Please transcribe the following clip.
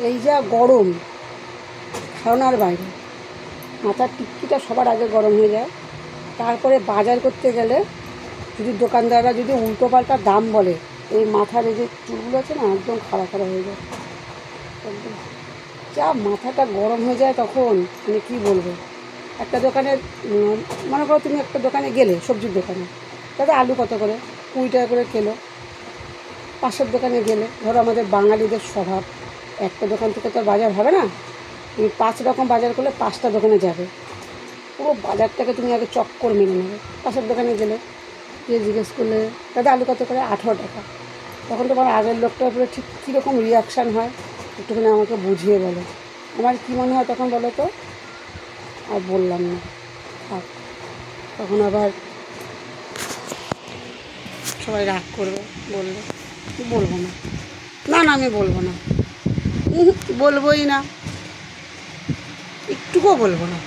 এই যা গরম ধারণার বাইরে, মাথার টিক্কিটা সবার আগে গরম হয়ে যায়। তারপরে বাজার করতে গেলে যদি দোকানদাররা যদি উল্টোপাল্টা দাম বলে, এই মাথার এই যে চুলগুলো আছে না একদম খাড়া খাড়া হয়ে যায়, একদম যা মাথাটা গরম হয়ে যায় তখন, মানে কী বলবো। একটা দোকানে মনে করো তুমি একটা দোকানে গেলে, সবজির দোকানে, তাতে আলু কত করে, 20 টাকা করে কিলো। পাশের দোকানে গেলে, ধরো আমাদের বাঙালিদের স্বভাব, একটা দোকান থেকে তো বাজার হবে না, তুমি 5 রকম বাজার করলে 5টা দোকানে যাবে, পুরো বাজারটাকে তুমি আগে চক্কর মেরে নেবে। পাশের দোকানে গেলে গিয়ে জিজ্ঞেস করলে দাদা আলু কত করে, 18 টাকা। তখন তোমার আগের লোকটার উপরে ঠিক কীরকম রিয়াকশান হয় একটুখানি আমাকে বুঝিয়ে বলো। আমার কী মনে হয় তখন বলো তো, আর বললাম না, থাক। তখন আবার সবাই রাগ করবে, বললে বলবো না, না না আমি বলবো না, বলবোই না, একটুকুও বলবো না।